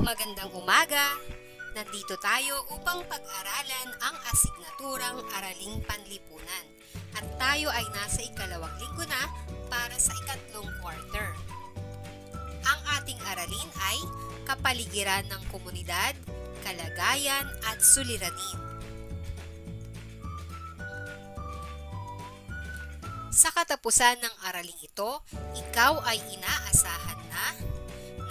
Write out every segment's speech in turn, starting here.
Magandang umaga! Nandito tayo upang pag-aralan ang asignaturang Araling Panlipunan at tayo ay nasa ikalawang linggo na para sa ikatlong quarter. Ang ating aralin ay kapaligiran ng komunidad, kalagayan at suliranin. Sa katapusan ng araling ito, ikaw ay inaasahan na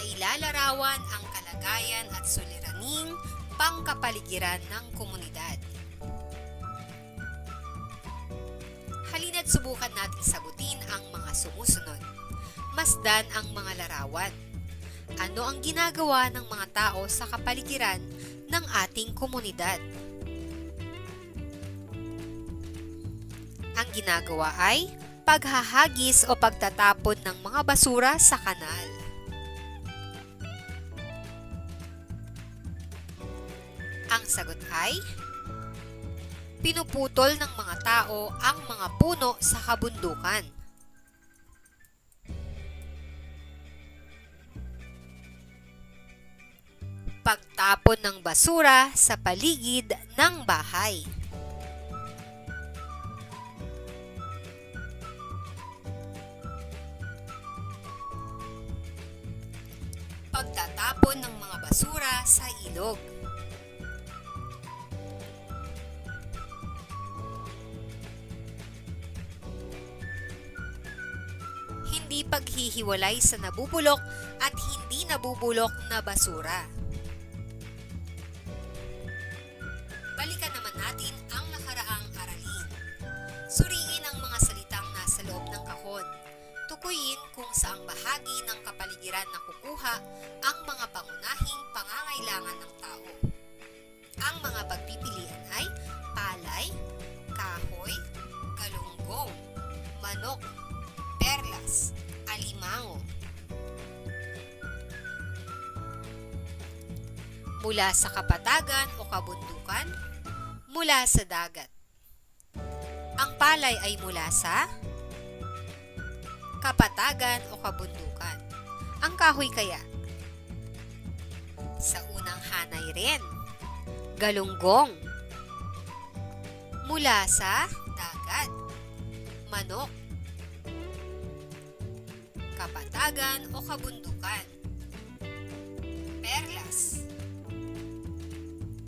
ilalarawan ang kalagayan at suliraning pangkapaligiran ng komunidad. Halina't subukan natin sagutin ang mga sumusunod. Masdan ang mga larawan. Ano ang ginagawa ng mga tao sa kapaligiran ng ating komunidad? Ang ginagawa ay paghahagis o pagtatapon ng mga basura sa kanal. Ang sagot ay pinuputol ng mga tao ang mga puno sa kabundukan. Pagtapon ng basura sa paligid ng bahay. Pagtatapon ng mga basura sa ilog. Hindi paghihiwalay sa nabubulok at hindi nabubulok na basura. Balikan naman natin ang nakaraang aralin. Suriin ang mga salitang nasa loob ng kahon. Tukuyin kung saang bahagi ng kapaligiran na kukuha ang mga pangunahing pangangailangan ng tao. Ang mga pagpipilian ay palay, kahoy, galunggong, manok, perlas, alimango. Mula sa kapatagan o kabundukan, mula sa dagat. Ang palay ay mula sa kapatagan o kabundukan. Ang kahoy kaya? Sa unang hanay rin. Galunggong. Mula sa dagat. Manok. Kapatagan o kabundukan. Perlas.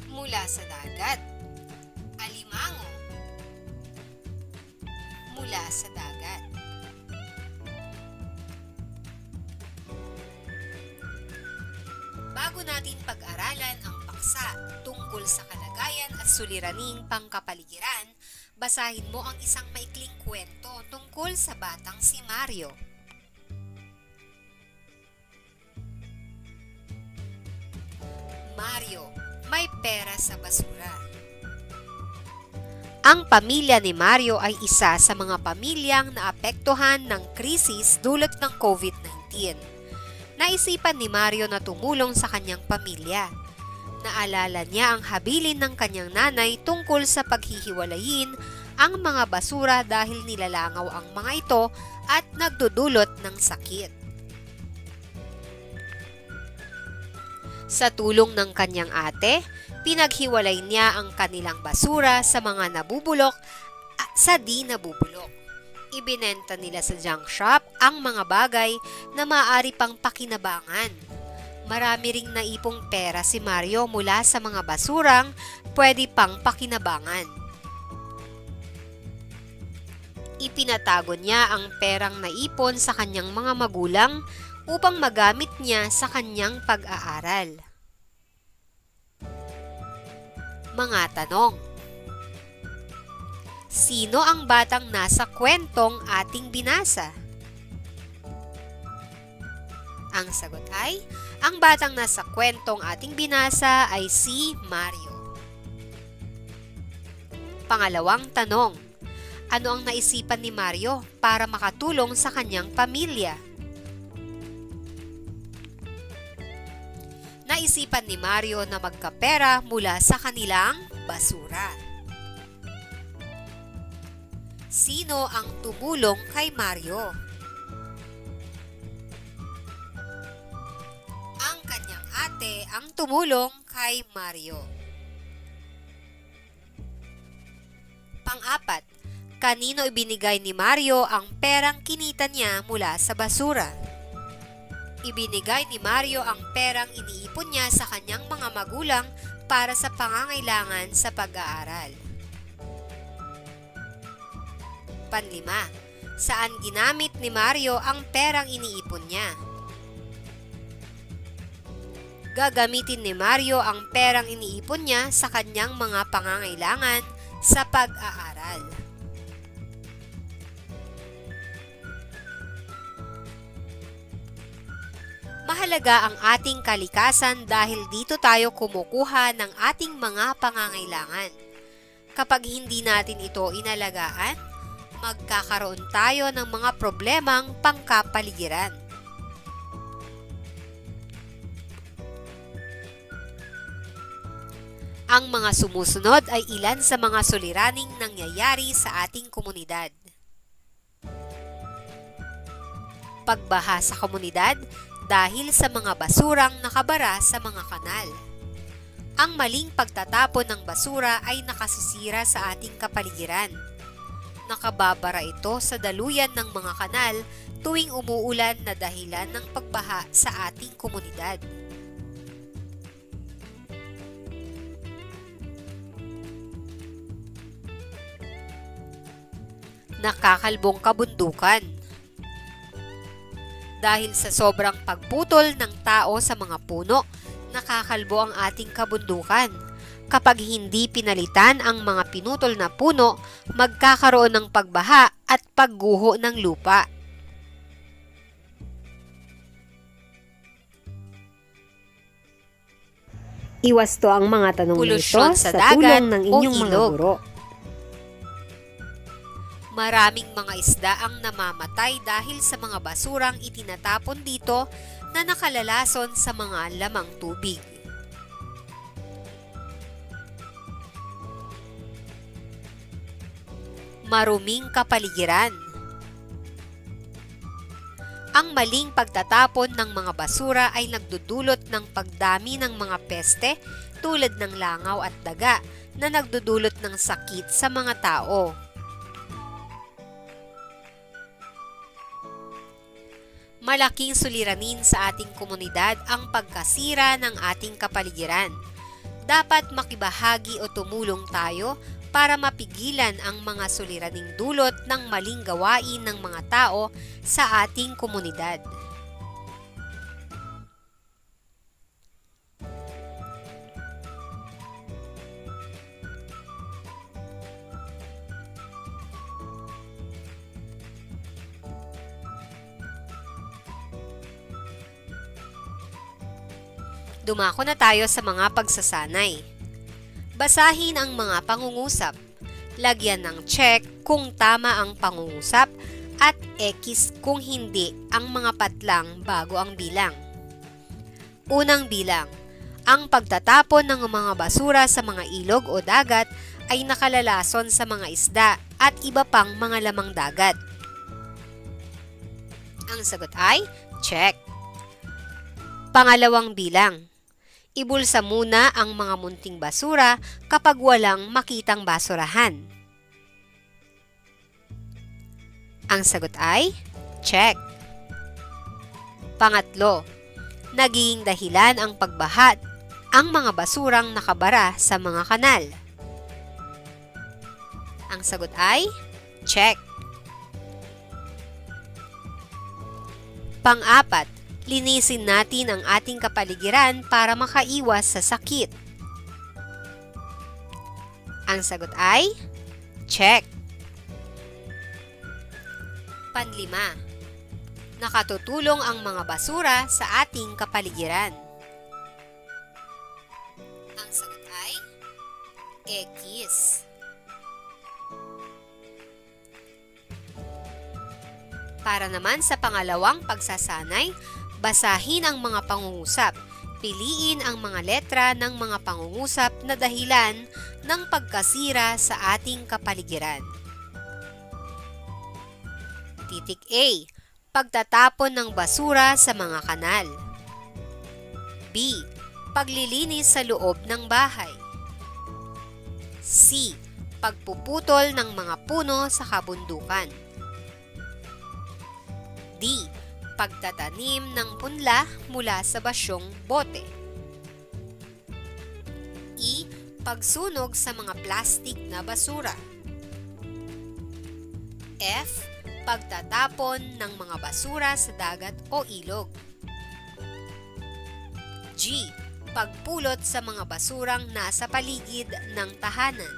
Mula sa dagat. Alimango. Mula sa dagat. Bago natin pag-aralan ang paksa tungkol sa kalagayan at suliraning pangkapaligiran, basahin mo ang isang maikling kwento tungkol sa batang si Mario. Mario, may pera sa basura. Ang pamilya ni Mario ay isa sa mga pamilyang naapektuhan ng krisis dulot ng COVID-19. Naisipan ni Mario na tumulong sa kanyang pamilya. Naalala niya ang habilin ng kanyang nanay tungkol sa paghihiwalayin ang mga basura dahil nilalangaw ang mga ito at nagdudulot ng sakit. Sa tulong ng kanyang ate, pinaghiwalay niya ang kanilang basura sa mga nabubulok at sa di nabubulok. Ibinenta nila sa junk shop ang mga bagay na maaari pang pakinabangan. Marami ring naipong pera si Mario mula sa mga basurang pwede pang pakinabangan. Ipinatago niya ang perang naipon sa kanyang mga magulang upang magamit niya sa kanyang pag-aaral. Mga tanong. Sino ang batang nasa kwentong ating binasa? Ang sagot ay, ang batang nasa kwentong ating binasa ay si Mario. Pangalawang tanong. Ano ang naisipan ni Mario para makatulong sa kanyang pamilya? Naisipan ni Mario na magkapera mula sa kanilang basura. Sino ang tumulong kay Mario? Ang kanyang ate ang tumulong kay Mario. Pang-apat, kanino ibinigay ni Mario ang perang kinita niya mula sa basura? Ibinigay ni Mario ang perang iniipon niya sa kanyang mga magulang para sa pangangailangan sa pag-aaral. Panlima, saan ginamit ni Mario ang perang iniipon niya? Gagamitin ni Mario ang perang iniipon niya sa kanyang mga pangangailangan sa pag-aaral. Mahalaga ang ating kalikasan dahil dito tayo kumukuha ng ating mga pangangailangan. Kapag hindi natin ito inalagaan, magkakaroon tayo ng mga problemang pangkapaligiran. Ang mga sumusunod ay ilan sa mga suliraning nangyayari sa ating komunidad. Pagbaha sa komunidad dahil sa mga basurang nakabara sa mga kanal. Ang maling pagtatapon ng basura ay nakasisira sa ating kapaligiran. Nakababara ito sa daluyan ng mga kanal tuwing umuulan na dahilan ng pagbaha sa ating komunidad. Nakakalbong kabundukan. Dahil sa sobrang pagputol ng tao sa mga puno, nakakalbo ang ating kabundukan. Kapag hindi pinalitan ang mga pinutol na puno, magkakaroon ng pagbaha at pagguho ng lupa. Iwasto ang mga tanong nito Polusyon sa sa dagat tulong ng o inyong mga ilog. guro. Maraming mga isda ang namamatay dahil sa mga basurang itinatapon dito na nakalalason sa mga lamang tubig. Maruming kapaligiran. Ang maling pagtatapon ng mga basura ay nagdudulot ng pagdami ng mga peste tulad ng langaw at daga na nagdudulot ng sakit sa mga tao. Malaking suliranin sa ating komunidad ang pagkasira ng ating kapaligiran. Dapat makibahagi o tumulong tayo para mapigilan ang mga suliraning dulot ng maling gawain ng mga tao sa ating komunidad. Dumako na tayo sa mga pagsasanay. Basahin ang mga pangungusap. Lagyan ng check kung tama ang pangungusap at X kung hindi ang mga patlang bago ang bilang. Unang bilang. Ang pagtatapon ng mga basura sa mga ilog o dagat ay nakalalason sa mga isda at iba pang mga lamang dagat. Ang sagot ay check. Pangalawang bilang. Ibulsa muna ang mga munting basura kapag walang makitang basurahan. Ang sagot ay check. Pangatlo, naging dahilan ang pagbaha ang mga basurang nakabara sa mga kanal. Ang sagot ay check. Pang-apat, linisin natin ang ating kapaligiran para makaiwas sa sakit. Ang sagot ay check. Panlima, nakatutulong ang mga basura sa ating kapaligiran. Ang sagot ay X. Para naman sa pangalawang pagsasanay, basahin ang mga pangungusap. Piliin ang mga letra ng mga pangungusap na dahilan ng pagkasira sa ating kapaligiran. Titik A. Pagtatapon ng basura sa mga kanal. B. paglilinis sa loob ng bahay. C. Pagpuputol ng mga puno sa kabundukan. D. Pagtatanim ng punla mula sa basyong bote. E. Pagsunog sa mga plastik na basura. F. Pagtatapon ng mga basura sa dagat o ilog. G. Pagpulot sa mga basurang nasa paligid ng tahanan.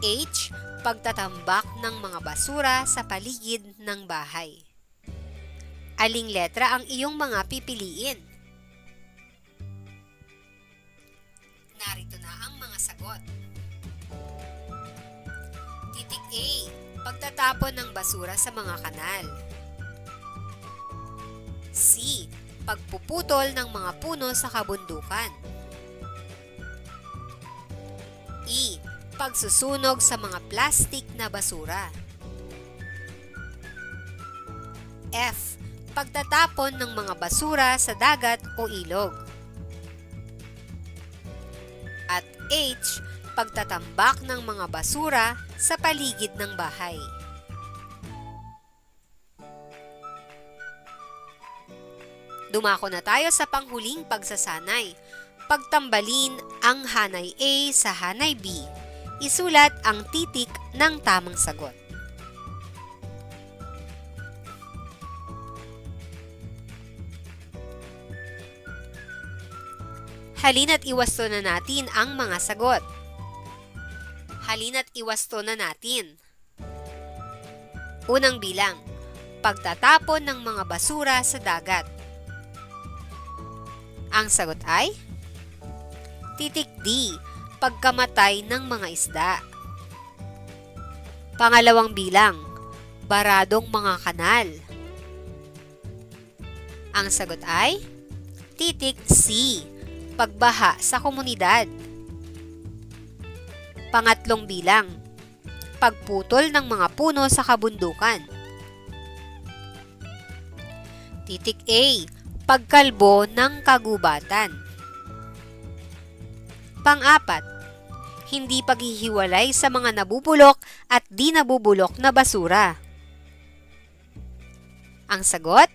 H. Pagtatambak ng mga basura sa paligid ng bahay. Aling letra ang iyong mga pipiliin? Narito na ang mga sagot. Titik A. Pagtatapon ng basura sa mga kanal. C. Pagpuputol ng mga puno sa kabundukan. E. Pagsusunog sa mga plastik na basura. F. Pagtatapon ng mga basura sa dagat o ilog. At H. Pagtatambak ng mga basura sa paligid ng bahay. Dumako na tayo sa panghuling pagsasanay. Pagtambalin ang hanay A sa hanay B. Isulat ang titik ng tamang sagot. Halina't iwasto na natin ang mga sagot. Halina't iwasto na natin. Unang bilang, pagtatapon ng mga basura sa dagat. Ang sagot ay titik D, pagkamatay ng mga isda. Pangalawang bilang, baradong mga kanal. Ang sagot ay titik C, pagbaha sa komunidad. Pangatlong bilang, pagputol ng mga puno sa kabundukan. Titik A, pagkalbo ng kagubatan. Pang-apat, hindi paghihiwalay sa mga nabubulok at di nabubulok na basura. Ang sagot?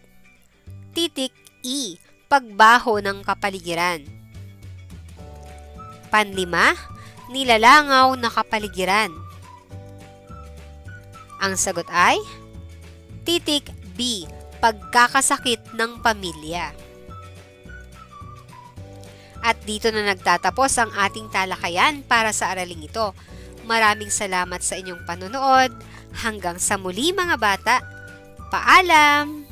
Titik E, pagbaho ng kapaligiran. Panlima, nilalangaw na kapaligiran. Ang sagot ay titik B, pagkakasakit ng pamilya. At dito na nagtatapos ang ating talakayan para sa araling ito. Maraming salamat sa inyong panonood. Hanggang sa muli mga bata. Paalam!